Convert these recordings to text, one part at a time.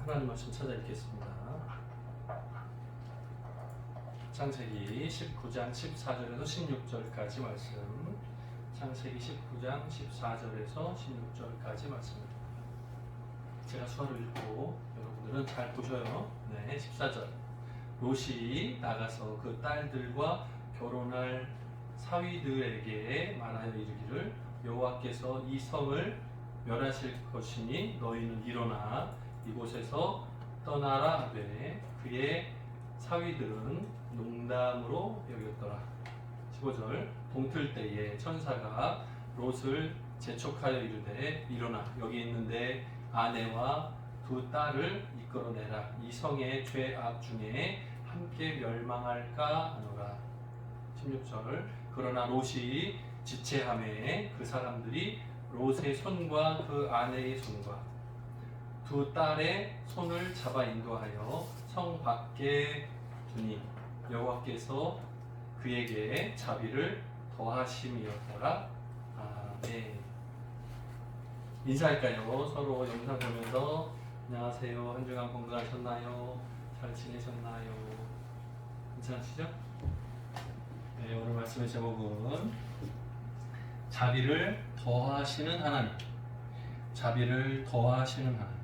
하나님 말씀 찾아 읽겠습니다. 창세기 19장 14절에서 16절까지 말씀. 창세기 19장 14절에서 16절까지 말씀입니다. 제가 수화를 읽고 여러분들은 잘 보셔요. 네, 14절. 롯이 나가서 그 딸들과 결혼할 사위들에게 말하여 이르기를 여호와께서 이 성을 멸하실 것이니 너희는 일어나 이곳에서 떠나라 하되 그의 사위들은 농담으로 여겼더라. 15절. 동틀 때에 천사가 롯을 재촉하여 이르되 일어나 여기 있는데 아내와 두 딸을 이끌어내라. 이 성의 죄악 중에 함께 멸망할까 하노라. 16절. 그러나 롯이 지체하매 그 사람들이 롯의 손과 그 아내의 손과 두 딸의 손을 잡아 인도하여 성 밖에 두니 여호와께서 그에게 자비를 더하심이었더라. 아멘. 인사할까요? 서로 영상 보면서 안녕하세요. 한 주간 건강하셨나요? 잘 지내셨나요? 괜찮으시죠? 네, 오늘 말씀의 제목은 자비를 더하시는 하나님. 자비를 더하시는 하나님.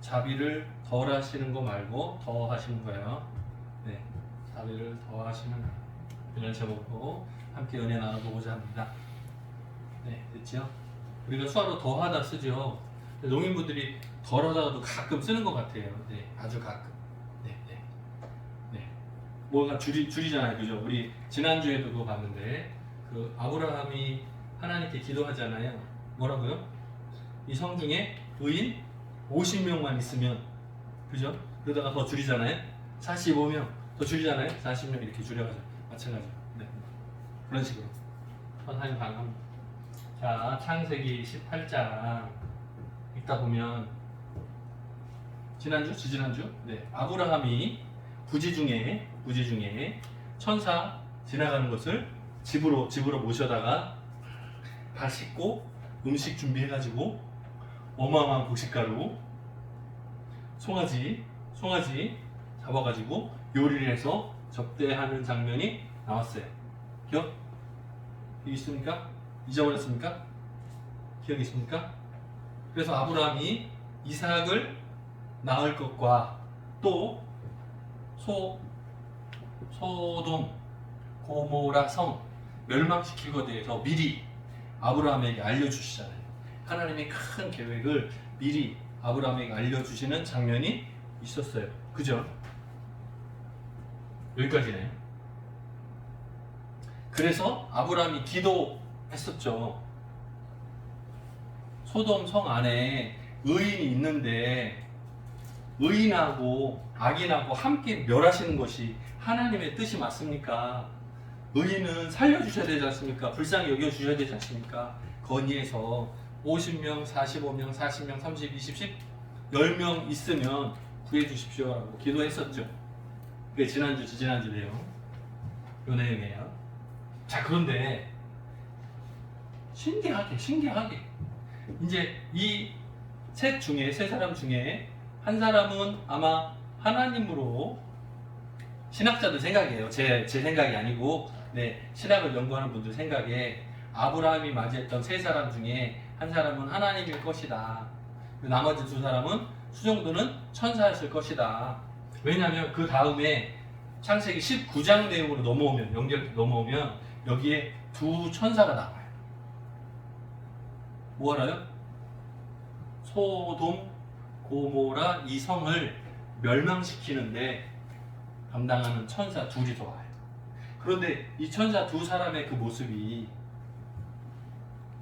자비를 덜 하시는 거 말고 더 하시는 거예요. 네, 자비를 더 하시는 하나님. 이런 제목으로 함께 은혜 나눠보고자 합니다. 네, 됐죠? 우리가 수화로 더하다 쓰죠. 농인분들이 덜하다가도 가끔 쓰는 것 같아요. 네, 아주 가끔. 네. 뭐가 줄이잖아요, 그죠? 우리 지난주에도 그거 봤는데, 그 아브라함이 하나님께 기도하잖아요. 뭐라고요? 이 성 중에 의인 50명만 있으면, 그죠? 그러다가 더 줄이잖아요. 45명 더 줄이잖아요. 40명 이렇게 줄여가지고 마찬가지로. 네, 그런 식으로 하나님 방합니다. 자, 창세기 18장 읽다 보면 지난주? 네, 아브라함이 부지 중에 천사 지나가는 것을 집으로 모셔다가 다 씻고 음식 준비해가지고 어마어마한 곡식가루 송아지 잡아가지고 요리를 해서 접대하는 장면이 나왔어요. 기억 있습니까? 잊어버렸습니까? 기억이 있습니까? 그래서 아브라함이 이삭을 낳을 것과 또 소돔 고모라 성 멸망시킬 것에 대해서 미리 아브라함에게 알려주시잖아요. 하나님의 큰 계획을 미리 아브라함에게 알려주시는 장면이 있었어요. 그죠? 여기까지네요. 그래서 아브라함이 기도했었죠. 소돔 성 안에 의인이 있는데 의인하고 악인하고 함께 멸하시는 것이 하나님의 뜻이 맞습니까? 의인은 살려주셔야 되지 않습니까? 불쌍히 여겨주셔야 되지 않습니까? 건의해서 50명, 45명, 40명, 30, 20, 10, 10명 있으면 구해주십시오라고 기도했었죠. 그게 지난주 내용. 요 내용이에요. 자, 그런데 신기하게 이제 이 세 사람 중에 한 사람은 아마 하나님으로 신학자들 생각이에요. 제 생각이 아니고 신학을 연구하는 분들 생각에 아브라함이 맞이했던 세 사람 중에 한 사람은 하나님일 것이다. 나머지 두 사람은 수정도는 천사였을 것이다. 왜냐하면 그 다음에 창세기 19장 내용으로 넘어오면 여기에 두 천사가 나와요. 뭐 알아요? 소돔, 고모라 이 성을 멸망시키는데 감당하는 천사 둘이 더 와요. 그런데 이 천사 두 사람의 그 모습이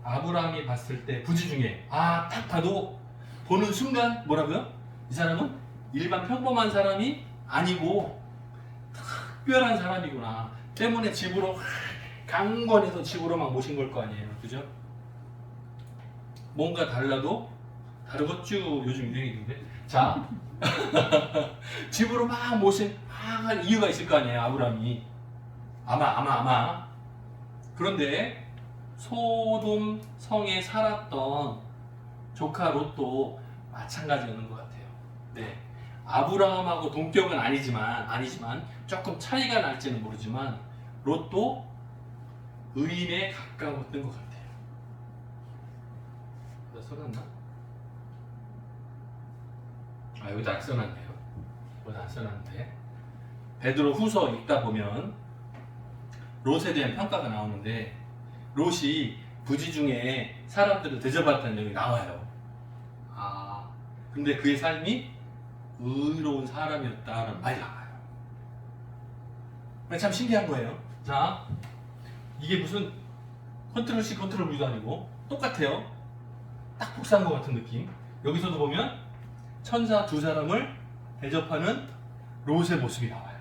아브라함이 봤을 때 부지 중에 딱 봐도 보는 순간 뭐라고요? 이 사람은 일반 평범한 사람이 아니고 특별한 사람이구나 때문에 집으로 강권해서 집으로 막 모신 걸 거 아니에요. 그죠? 뭔가 달라도 다르겠죠. 요즘 유행인데. 자, 집으로 막 모신 이유가 있을 거 아니에요. 아브라함이 아마. 그런데 소돔 성에 살았던 조카 롯도 마찬가지였는 것 같아요. 네. 아브라함하고 동격은 아니지만 조금 차이가 날지는 모르지만 롯도 의인에 가까웠던 것 같아요. 써놨나? 여기다 안 써놨네요. 여기다 안 써놨는데 베드로 후서 읽다 보면 롯에 대한 평가가 나오는데 롯이 부지 중에 사람들을 대접받았다는 내용이 나와요. 근데 그의 삶이 의로운 사람이었다는 말이 나와요. 참 신기한 거예요. 자, 이게 무슨 컨트롤 C 컨트롤 V도 아니고 똑같아요. 딱 복사한 것 같은 느낌. 여기서도 보면 천사 두 사람을 대접하는 롯의 모습이 나와요.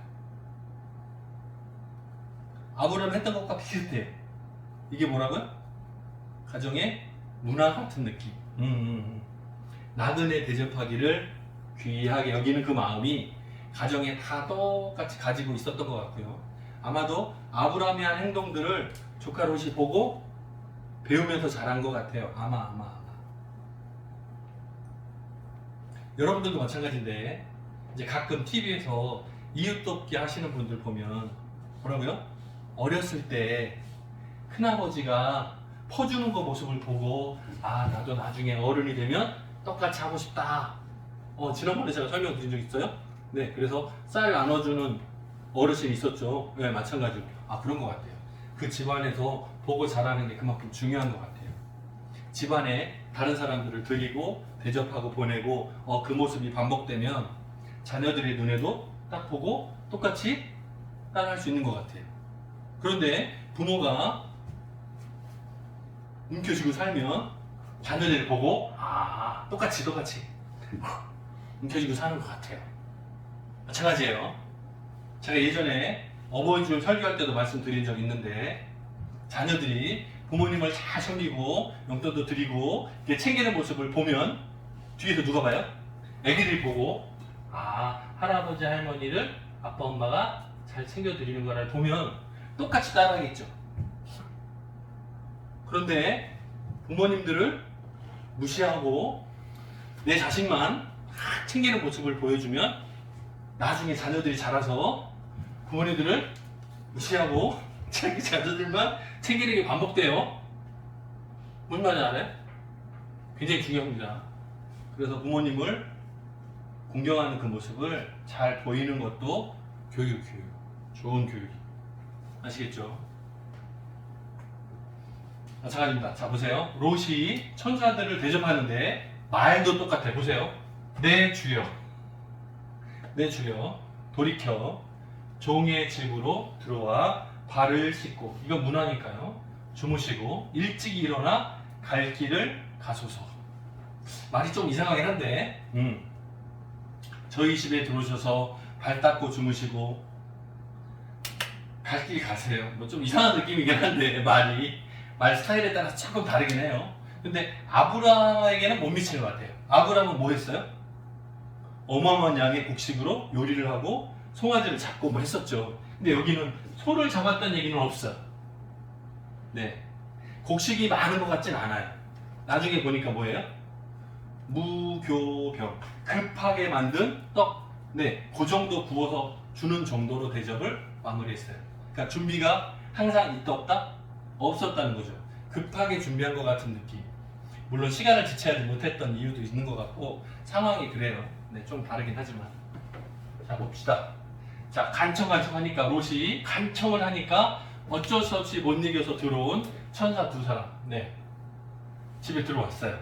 아브라함 했던 것과 비슷해. 이게 뭐라고요? 가정의 문화 같은 느낌. 나그네 대접하기를 귀하게 여기는 그 마음이 가정에 다 똑같이 가지고 있었던 것 같고요. 아마도 아브라함이 한 행동들을 조카 롯이 보고 배우면서 자란 것 같아요. 아마. 여러분들도 마찬가지인데 이제 가끔 TV에서 이웃 돕기 하시는 분들 보면 뭐라고요? 어렸을 때 큰아버지가 퍼주는 거 모습을 보고 나도 나중에 어른이 되면 똑같이 하고 싶다. 지난번에 제가 설명드린 적 있어요? 네, 그래서 쌀 나눠주는 어르신이 있었죠. 네, 마찬가지로. 그런 것 같아요. 그 집안에서 보고 자라는 게 그만큼 중요한 것 같아요. 집안에 다른 사람들을 드리고 대접하고 보내고 그 모습이 반복되면 자녀들의 눈에도 딱 보고 똑같이 따라할 수 있는 것 같아요. 그런데 부모가 움켜쥐고 살면 자녀들을 보고 똑같이 움켜쥐고 사는 것 같아요. 마찬가지예요. 제가 예전에 어버이줄 설교할 때도 말씀드린 적이 있는데 자녀들이 부모님을 잘 섬기고 용돈도 드리고 챙기는 모습을 보면 뒤에서 누가 봐요? 애기들이 보고 할아버지 할머니를 아빠 엄마가 잘 챙겨드리는 거를 보면 똑같이 따라하겠죠. 그런데 부모님들을 무시하고 내 자식만 챙기는 모습을 보여주면 나중에 자녀들이 자라서 부모님들을 무시하고 자기 자녀들만 챙기는 게 반복돼요. 무슨 말인지 알아요? 굉장히 중요합니다. 그래서 부모님을 공경하는 그 모습을 잘 보이는 것도 교육. 좋은 교육. 아시겠죠? 마찬가지입니다. 자, 보세요. 롯이 천사들을 대접하는데 말도 똑같아요. 보세요. 내 주여, 돌이켜 종의 집으로 들어와 발을 씻고, 이건 문화니까요. 주무시고 일찍 일어나 갈 길을 가소서. 말이 좀 이상하긴 한데 저희 집에 들어오셔서 발 닦고 주무시고 갈 길 가세요. 좀 이상한 느낌이긴 한데 말 스타일에 따라서 조금 다르긴 해요. 근데 아브라함에게는 못 미치는 것 같아요. 아브라함은 뭐 했어요? 어마어마한 양의 곡식으로 요리를 하고 송아지를 잡고 뭐 했었죠. 근데 여기는 소를 잡았다는 얘기는 없어요. 네, 곡식이 많은 것 같진 않아요. 나중에 보니까 뭐예요? 무교병, 급하게 만든 떡. 네, 그 정도 구워서 주는 정도로 대접을 마무리했어요. 그러니까 준비가 항상 있다 없다? 없었다는 거죠. 급하게 준비한 것 같은 느낌. 물론 시간을 지체하지 못했던 이유도 있는 것 같고 상황이 그래요. 네, 좀 다르긴 하지만. 자, 봅시다. 자, 간청하니까 롯이 간청을 하니까 어쩔 수 없이 못 이겨서 들어온 천사 두 사람. 네, 집에 들어왔어요.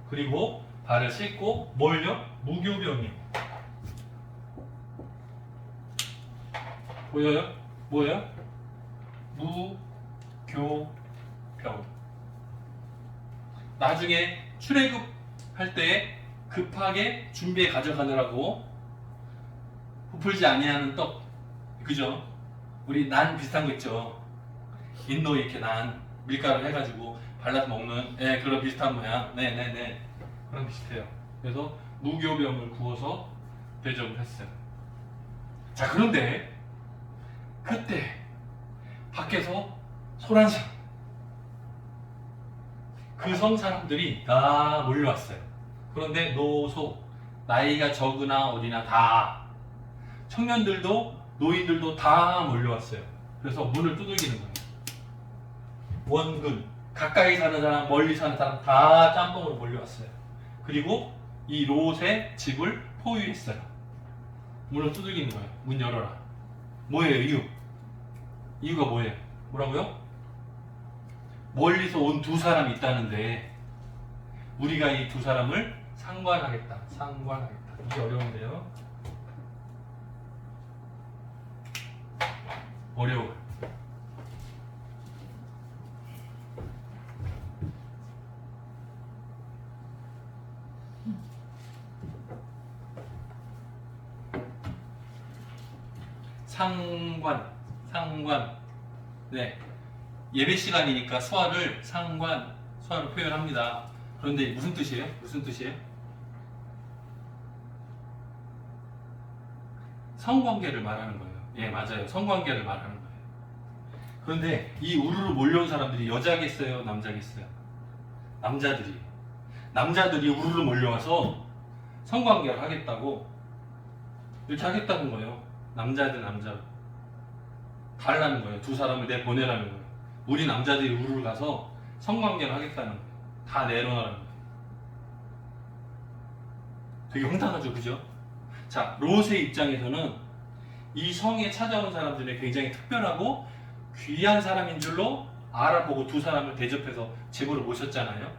그리고 발을 씻고 뭘요? 무교병이요. 보여요? 뭐예요? 무교병. 나중에 출애굽할 때 급하게 준비해 가져가느라고 부풀지 아니하는 떡, 그죠? 우리 난 비슷한 거 있죠? 인도 이렇게 난 밀가루 해가지고 발라서 먹는 그런 비슷한 모양. 네네네, 그런 비슷해요. 그래서 무교병을 구워서 대접을 했어요. 자, 그런데 그때 밖에서 소란성, 그 성 사람들이 다 몰려왔어요. 그런데 노소, 나이가 적으나 어리나 다, 청년들도 노인들도 다 몰려왔어요. 그래서 문을 두들기는 거예요. 원근, 가까이 사는 사람, 멀리 사는 사람 다 짬뽕으로 몰려왔어요. 그리고 이 롯의 집을 포위했어요. 문을 두들기는 거예요. 문 열어라. 뭐예요, 이유? 이유가 뭐예요? 뭐라고요? 멀리서 온 두 사람이 있다는데 우리가 이 두 사람을 상관하겠다. 상관하겠다. 이게 어려운데요. 어려워요. 상관. 네. 예배 시간이니까 수화를 수화로 표현합니다. 그런데 무슨 뜻이에요? 무슨 뜻이에요? 성관계를 말하는 거예요. 예, 맞아요. 성관계를 말하는 거예요. 그런데 이 우르르 몰려온 사람들이 여자겠어요? 남자겠어요? 남자들이 우르르 몰려와서 성관계를 하겠다고 이렇게 하겠다는 거예요. 남자들 달라는 거예요. 두 사람을 내보내라는 거예요. 우리 남자들이 우르르 가서 성관계를 하겠다는 거예요. 다 내려놔라는 거예요. 되게 황당하죠, 그죠? 자, 롯의 입장에서는 이 성에 찾아온 사람들이 굉장히 특별하고 귀한 사람인 줄로 알아보고 두 사람을 대접해서 집으로 모셨잖아요.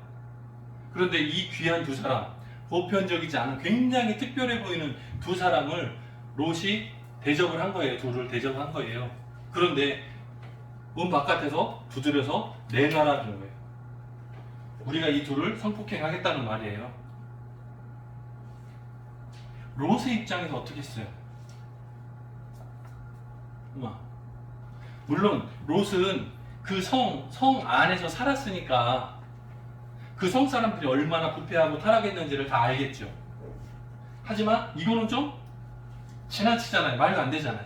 그런데 이 귀한 두 사람, 보편적이지 않은 굉장히 특별해 보이는 두 사람을 롯이 대접을 한 거예요. 둘을 대접한 거예요. 그런데 문 바깥에서 두드려서 내놔라는 거예요. 우리가 이 둘을 성폭행하겠다는 말이에요. 롯의 입장에서 어떻게 했어요? 물론 롯은 그 성 안에서 살았으니까 그 성 사람들이 얼마나 부패하고 타락했는지를 다 알겠죠. 하지만 이거는 좀 지나치잖아요. 말도 안 되잖아요.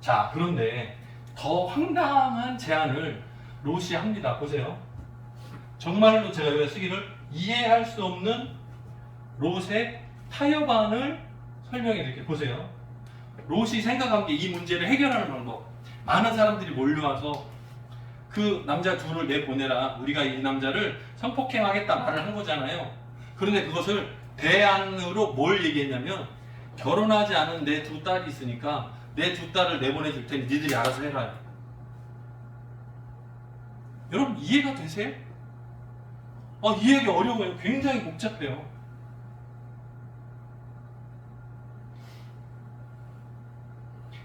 자, 그런데 더 황당한 제안을 롯이 합니다. 보세요. 정말로 제가 여기 쓰기를 이해할 수 없는 롯의 타협안을 설명해 드릴게요. 보세요. 롯이 생각한 게 이 문제를 해결하는 방법. 많은 사람들이 몰려와서 그 남자 둘을 내보내라. 우리가 이 남자를 성폭행하겠다 말을 한 거잖아요. 그런데 그것을 대안으로 뭘 얘기했냐면 결혼하지 않은 내 두 딸이 있으니까 내 두 딸을 내보내줄 테니 니들이 알아서 해라. 여러분 이해가 되세요? 이해하기 어려워요. 굉장히 복잡해요.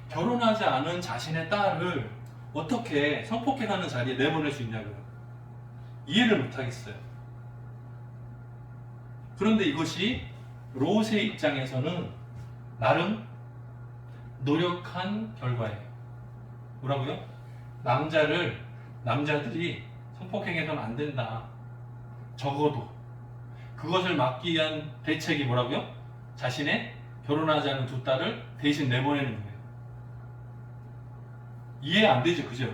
결혼하지 않은 자신의 딸을 어떻게 성폭행하는 자리에 내보낼 수 있냐고요. 이해를 못하겠어요. 그런데 이것이 롯의 입장에서는 나름 노력한 결과예요. 뭐라고요? 남자들이 성폭행해서는 안 된다. 적어도 그것을 막기 위한 대책이 뭐라고요? 자신의 결혼하지 않은 두 딸을 대신 내보내는 거예요. 이해 안 되죠, 그죠?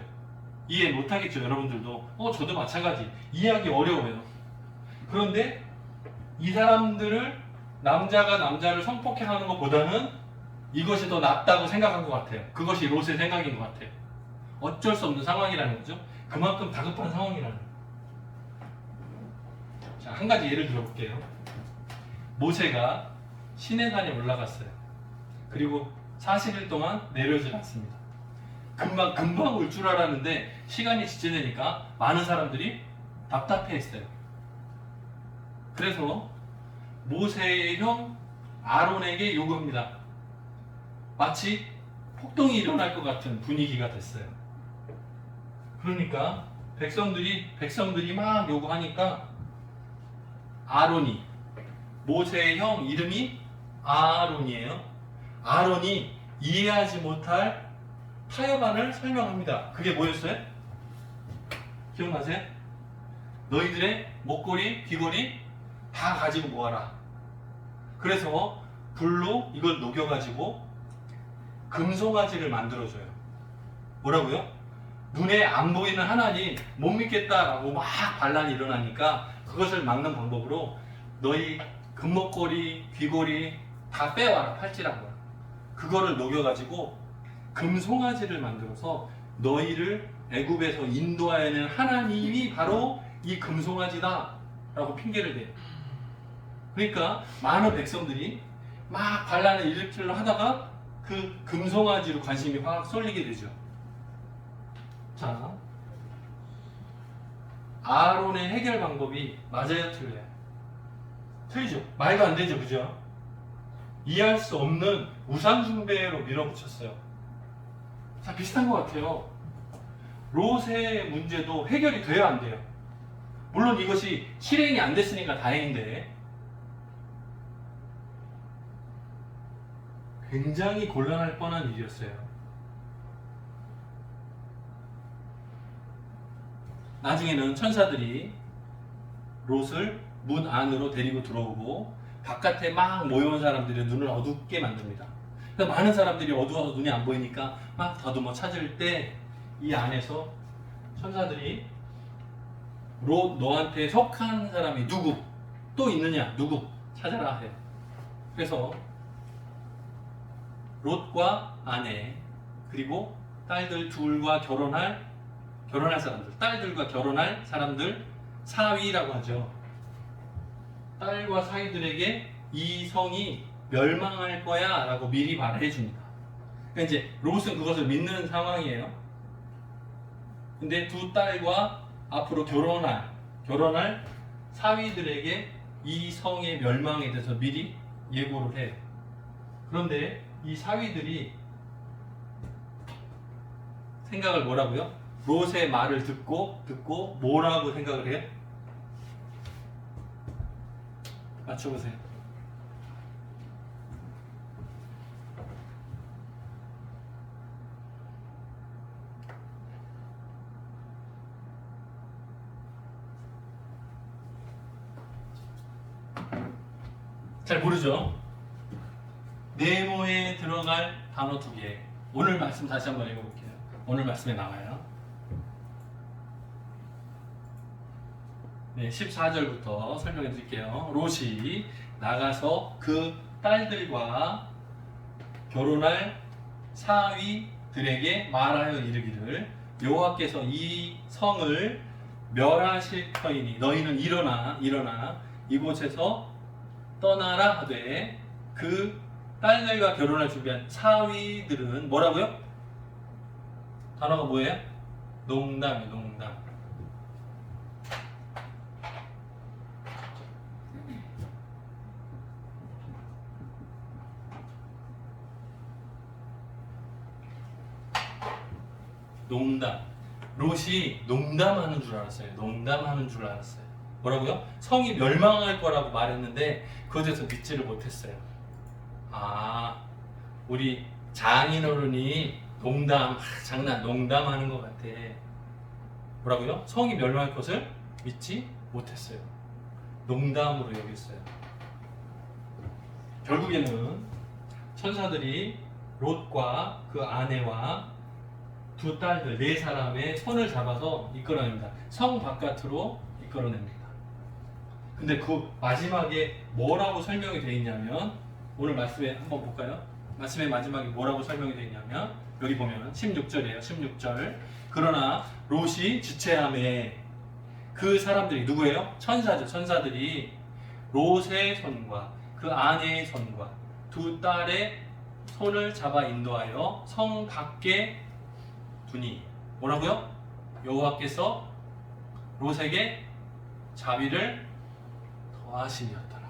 이해 못 하겠죠, 여러분들도. 저도 마찬가지. 이해하기 어려워요. 그런데 이 사람들을 남자가 남자를 성폭행하는 것보다는 이것이 더 낫다고 생각한 것 같아요. 그것이 롯의 생각인 것 같아요. 어쩔 수 없는 상황이라는 거죠. 그만큼 다급한 상황이라는 거예요. 자, 한 가지 예를 들어볼게요. 모세가 시내산에 올라갔어요. 그리고 40일 동안 내려오지 않습니다. 금방 올 줄 알았는데 시간이 지체되니까 많은 사람들이 답답해했어요. 그래서 모세의 형 아론에게 요구합니다. 마치 폭동이 일어날 것 같은 분위기가 됐어요. 그러니까 백성들이 막 요구하니까 아론이, 모세의 형 이름이 아론이에요. 아론이 이해하지 못할 타협안을 설명합니다. 그게 뭐였어요? 기억나세요? 너희들의 목걸이, 귀걸이 다 가지고 모아라. 그래서 불로 이걸 녹여가지고 금송아지를 만들어줘요. 뭐라고요? 눈에 안 보이는 하나님 못 믿겠다라고 막 반란이 일어나니까 그것을 막는 방법으로 너희 금목걸이, 귀걸이 다 빼와라. 팔찌란 거야. 그거를 녹여가지고 금송아지를 만들어서 너희를 애굽에서 인도하여낸 하나님이 바로 이 금송아지다 라고 핑계를 대요. 그러니까 많은 백성들이 막 반란을 일으키려 하다가 그 금송아지로 관심이 확 쏠리게 되죠. 자, 아론의 해결 방법이 맞아요, 틀려요? 틀리죠. 말도 안 되죠, 그죠? 이해할 수 없는 우상 숭배로 밀어붙였어요. 자, 비슷한 것 같아요. 롯의 문제도 해결이 돼야 안 돼요. 물론 이것이 실행이 안 됐으니까 다행인데 굉장히 곤란할 뻔한 일이었어요. 나중에는 천사들이 롯을 문 안으로 데리고 들어오고 바깥에 막 모여온 사람들의 눈을 어둡게 만듭니다. 그래서 많은 사람들이 어두워서 눈이 안 보이니까 막 더듬어 찾을 때 이 안에서 천사들이 롯 너한테 속한 사람이 누구? 또 있느냐? 누구? 찾아라 해요. 그래서 롯과 아내 그리고 딸들 둘과 결혼할 사람들, 딸들과 결혼할 사람들 사위라고 하죠. 딸과 사위들에게 이 성이 멸망할 거야 라고 미리 말해 줍니다. 그러니까 이제 롯은 그것을 믿는 상황이에요. 근데 두 딸과 앞으로 결혼할 사위들에게 이 성의 멸망에 대해서 미리 예고를 해요. 그런데 이 사위들이 생각을 뭐라고요? 롯의 말을 듣고 뭐라고 생각을 해요? 맞춰보세요. 잘 모르죠? 네모에 들어갈 단어 2개. 오늘 말씀 다시 한번 읽어볼게요. 오늘 말씀에 나와요. 네, 14절부터 설명해 드릴게요. 롯이 나가서 그 딸들과 결혼할 사위들에게 말하여 이르기를 여호와께서 이 성을 멸하실 터이니 너희는 일어나 이곳에서 떠나라 하되 그 딸들과 결혼할 준비한 사위들은 뭐라고요? 단어가 뭐예요? 농담이에요. 농담. 농담. 롯이 농담하는 줄 알았어요. 농담하는 줄 알았어요. 뭐라고요? 성이 멸망할 거라고 말했는데 그것에 대해서 믿지를 못했어요. 아, 우리 장인어른이 농담하는 것 같아. 뭐라고요? 성이 멸망할 것을 믿지 못했어요. 농담으로 여겼어요. 결국에는 천사들이 롯과 그 아내와 두 딸들 4사람의 손을 잡아서 이끌어냅니다. 성 바깥으로 이끌어냅니다. 근데 그 마지막에 뭐라고 설명이 되어 있냐면 오늘 말씀에 한번 볼까요? 말씀의 마지막에 뭐라고 설명이 되어 있냐면 여기 보면 16절이에요. 16절. 그러나 롯이 지체함에 그 사람들이 누구예요? 천사죠. 천사들이 롯의 손과 그 아내의 손과 두 딸의 손을 잡아 인도하여 성 밖에 두니 뭐라고요? 여호와께서 롯에게 자비를 더하심이었더라.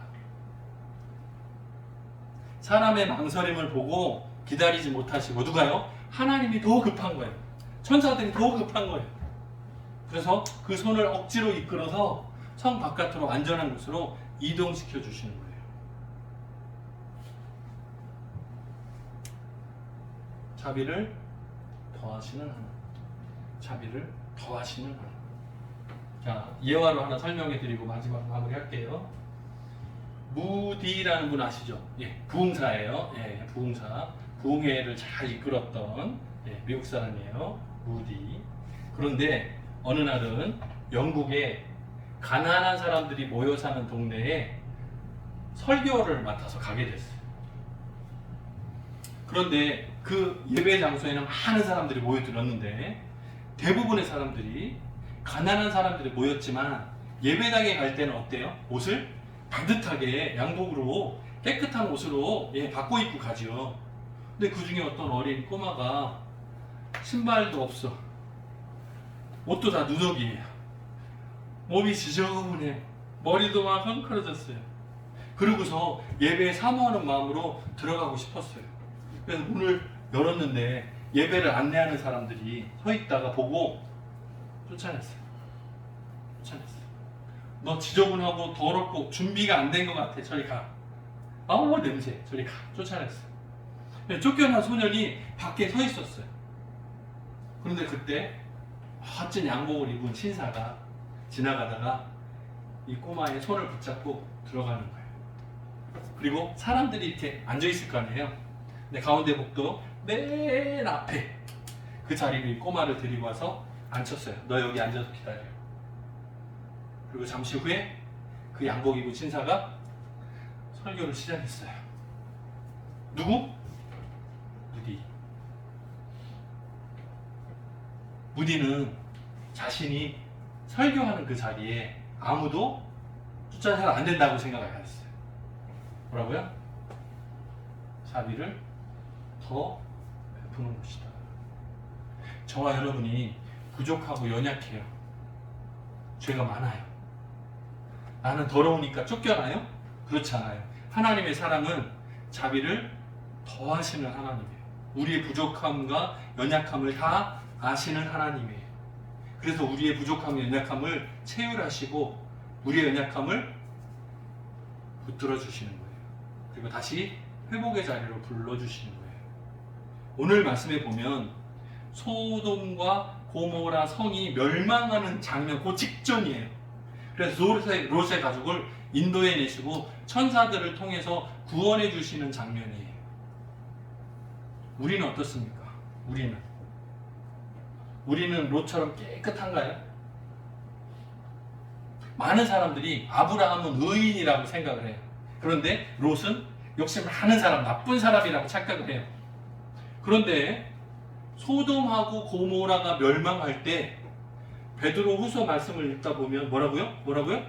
사람의 망설임을 보고 기다리지 못하시고 누가요? 하나님이 더 급한 거예요. 천사들이 더 급한 거예요. 그래서 그 손을 억지로 이끌어서 성 바깥으로 안전한 곳으로 이동시켜 주시는 거예요. 자비를 더하시는 하나님. 자비를 더하시는 하나님. 자, 예화로 하나 설명해 드리고 마지막 마무리 할게요. 무디라는 분 아시죠? 예, 부흥사예요. 예, 부흥사. 부흥회를 잘 이끌었던 미국 사람이에요. 무디. 그런데 어느 날은 영국에 가난한 사람들이 모여 사는 동네에 설교를 맡아서 가게 됐어요. 그런데 그 예배 장소에는 많은 사람들이 모여들었는데 대부분의 사람들이 가난한 사람들이 모였지만 예배당에 갈 때는 어때요? 옷을 반듯하게 양복으로 깨끗한 옷으로 바꿔 입고 가죠. 근데 그 중에 어떤 어린 꼬마가 신발도 없어, 옷도 다 누더기예요, 몸이 지저분해, 머리도 막 헝클어졌어요. 그러고서 예배에 사모하는 마음으로 들어가고 싶었어요. 그래서 문을 열었는데 예배를 안내하는 사람들이 서 있다가 보고 쫓아냈어요. 너 지저분하고 더럽고 준비가 안 된 것 같아, 저리 가. 아우 냄새, 저리 가. 쫓아냈어요. 쫓겨난 소년이 밖에 서 있었어요. 그런데 그때 멋진 양복을 입은 신사가 지나가다가 이 꼬마의 손을 붙잡고 들어가는 거예요. 그리고 사람들이 이렇게 앉아있을 거 아니에요. 근데 가운데 복도 맨 앞에 그 자리를 이 꼬마를 데리고 와서 앉혔어요. 너 여기 앉아서 기다려. 그리고 잠시 후에 그 양복 입은 신사가 설교를 시작했어요. 누구? 무디는 자신이 설교하는 그 자리에 아무도 쫓아내서 안 된다고 생각을 했어요. 뭐라고요? 자비를 더 베푸는 것이다. 저와 여러분이 부족하고 연약해요. 죄가 많아요. 나는 더러우니까 쫓겨나요? 그렇지 않아요. 하나님의 사랑은 자비를 더하시는 하나님이에요. 우리의 부족함과 연약함을 다 아시는 하나님이에요. 그래서 우리의 부족함과 연약함을 체휼하시고 우리의 연약함을 붙들어 주시는 거예요. 그리고 다시 회복의 자리로 불러주시는 거예요. 오늘 말씀에 보면 소돔과 고모라 성이 멸망하는 장면 그 직전이에요. 그래서 롯의 가족을 인도해 내시고 천사들을 통해서 구원해 주시는 장면이에요. 우리는 어떻습니까? 우리는 롯처럼 깨끗한가요? 많은 사람들이 아브라함은 의인이라고 생각을 해요. 그런데 롯은 욕심 많은 사람, 나쁜 사람이라고 착각을 해요. 그런데 소돔하고 고모라가 멸망할 때 베드로 후서 말씀을 읽다 보면 뭐라고요?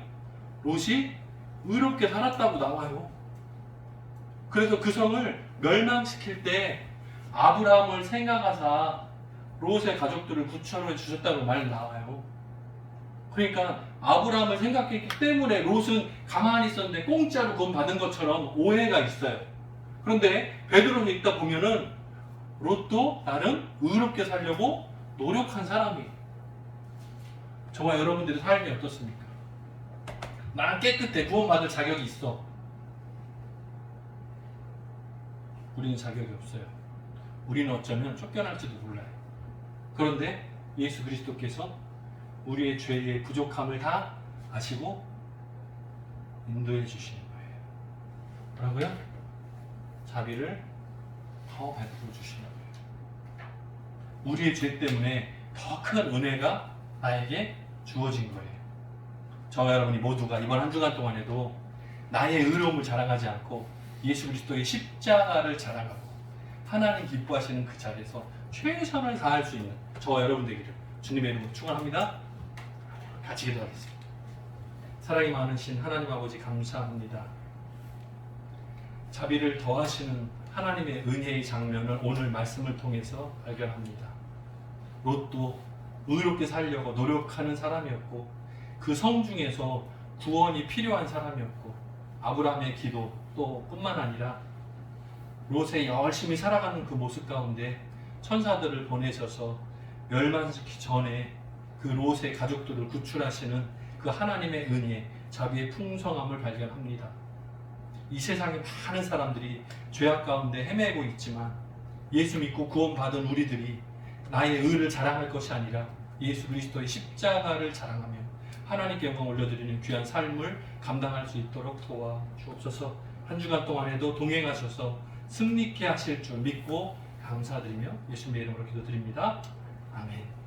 롯이 의롭게 살았다고 나와요. 그래서 그 성을 멸망시킬 때 아브라함을 생각하사 롯의 가족들을 구출해 주셨다고 말 나와요. 그러니까 아브라함을 생각했기 때문에 롯은 가만히 있었는데 공짜로 구원 받은 것처럼 오해가 있어요. 그런데 베드로를 읽다 보면은 롯도 나는 의롭게 살려고 노력한 사람이에요. 저와 여러분들의 삶이 어떻습니까? 난 깨끗해, 구원받을 자격이 있어. 우리는 자격이 없어요. 우리는 어쩌면 쫓겨날지도 몰라요. 그런데 예수 그리스도께서 우리의 죄의 부족함을 다 아시고 인도해 주시는 거예요. 뭐라고요? 자비를 더 베풀어 주시는 거예요. 우리의 죄 때문에 더 큰 은혜가 나에게 주어진 거예요. 저와 여러분이 모두가 이번 한 주간 동안에도 나의 의로움을 자랑하지 않고 예수 그리스도의 십자가를 자랑하고 하나님 기뻐하시는 그 자리에서 최선을 다할 수 있는 저와 여러분 되기를 주님의 이름으로 축원합니다. 같이 기도하겠습니다. 사랑이 많으신 하나님 아버지 감사합니다. 자비를 더하시는 하나님의 은혜의 장면을 오늘 말씀을 통해서 발견합니다. 롯도 의롭게 살려고 노력하는 사람이었고 그 성 중에서 구원이 필요한 사람이었고 아브라함의 기도 또 뿐만 아니라 롯의 열심히 살아가는 그 모습 가운데 천사들을 보내셔서 멸망시키기 전에 그 롯의 가족들을 구출하시는 그 하나님의 은혜, 자비의 풍성함을 발견합니다. 이 세상에 많은 사람들이 죄악 가운데 헤매고 있지만 예수 믿고 구원받은 우리들이 나의 의를 자랑할 것이 아니라 예수 그리스도의 십자가를 자랑하며 하나님께 영광 올려드리는 귀한 삶을 감당할 수 있도록 도와주옵소서. 한 주간 동안에도 동행하셔서 승리케 하실 줄 믿고 감사드리며 예수님의 이름으로 기도드립니다. 아멘.